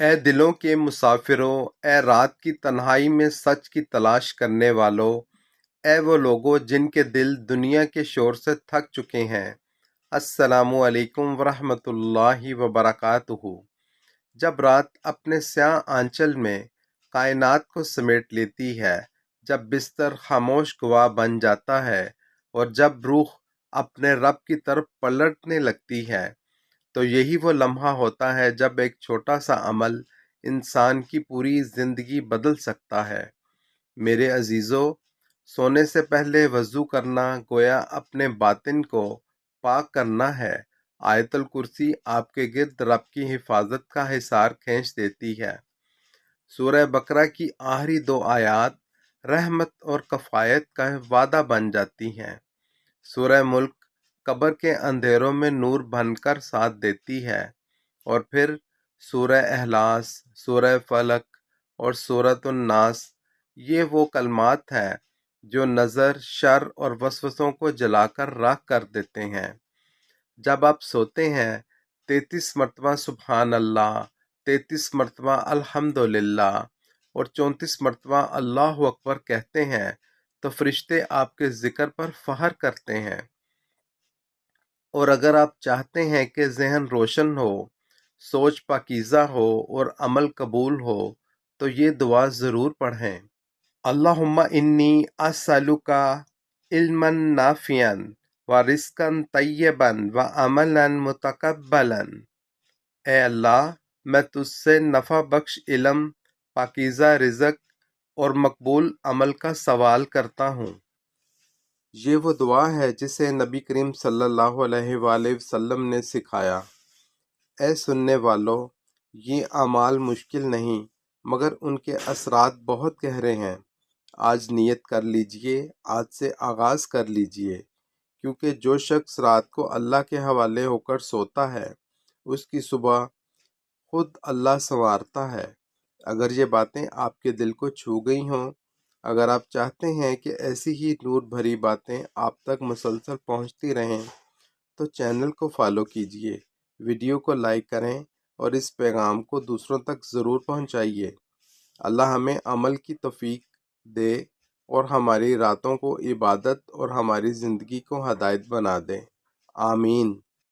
اے دلوں کے مسافروں، اے رات کی تنہائی میں سچ کی تلاش کرنے والوں، اے وہ لوگوں جن کے دل دنیا کے شور سے تھک چکے ہیں، السلام علیکم ورحمۃ اللہ وبرکاتہ۔ جب رات اپنے سیاہ آنچل میں کائنات کو سمیٹ لیتی ہے، جب بستر خاموش گواہ بن جاتا ہے اور جب روح اپنے رب کی طرف پلٹنے لگتی ہے، تو یہی وہ لمحہ ہوتا ہے جب ایک چھوٹا سا عمل انسان کی پوری زندگی بدل سکتا ہے۔ میرے عزیزو، سونے سے پہلے وضو کرنا گویا اپنے باطن کو پاک کرنا ہے۔ آیت الکرسی آپ کے گرد رب کی حفاظت کا حصار کھینچ دیتی ہے۔ سورہ بقرہ کی آخری دو آیات رحمت اور کفایت کا وعدہ بن جاتی ہیں۔ سورہ ملک قبر کے اندھیروں میں نور بن کر ساتھ دیتی ہے، اور پھر سورہ اخلاص، سورہ فلق اور سورۃ الناس، یہ وہ کلمات ہیں جو نظر، شر اور وسوسوں کو جلا کر راکھ کر دیتے ہیں۔ جب آپ سوتے ہیں، 33 مرتبہ سبحان اللہ، 33 مرتبہ الحمدللہ اور 34 مرتبہ اللہ اکبر کہتے ہیں تو فرشتے آپ کے ذکر پر فخر کرتے ہیں۔ اور اگر آپ چاہتے ہیں کہ ذہن روشن ہو، سوچ پاکیزہ ہو اور عمل قبول ہو، تو یہ دعا ضرور پڑھیں۔ اللہم انی اسألک علما نافعا ورزقا طیبا وعملا متقبلا۔ اے اللہ، میں تجھ سے نفع بخش علم، پاکیزہ رزق اور مقبول عمل کا سوال کرتا ہوں۔ یہ وہ دعا ہے جسے نبی کریم صلی اللہ علیہ وآلہ وسلم نے سکھایا۔ اے سننے والو، یہ اعمال مشکل نہیں، مگر ان کے اثرات بہت گہرے ہیں۔ آج نیت کر لیجئے، آج سے آغاز کر لیجئے، کیونکہ جو شخص رات کو اللہ کے حوالے ہو کر سوتا ہے، اس کی صبح خود اللہ سنوارتا ہے۔ اگر یہ باتیں آپ کے دل کو چھو گئی ہوں، اگر آپ چاہتے ہیں کہ ایسی ہی نور بھری باتیں آپ تک مسلسل پہنچتی رہیں، تو چینل کو فالو کیجئے، ویڈیو کو لائک کریں اور اس پیغام کو دوسروں تک ضرور پہنچائیے۔ اللہ ہمیں عمل کی توفیق دے اور ہماری راتوں کو عبادت اور ہماری زندگی کو ہدایت بنا دے۔ آمین۔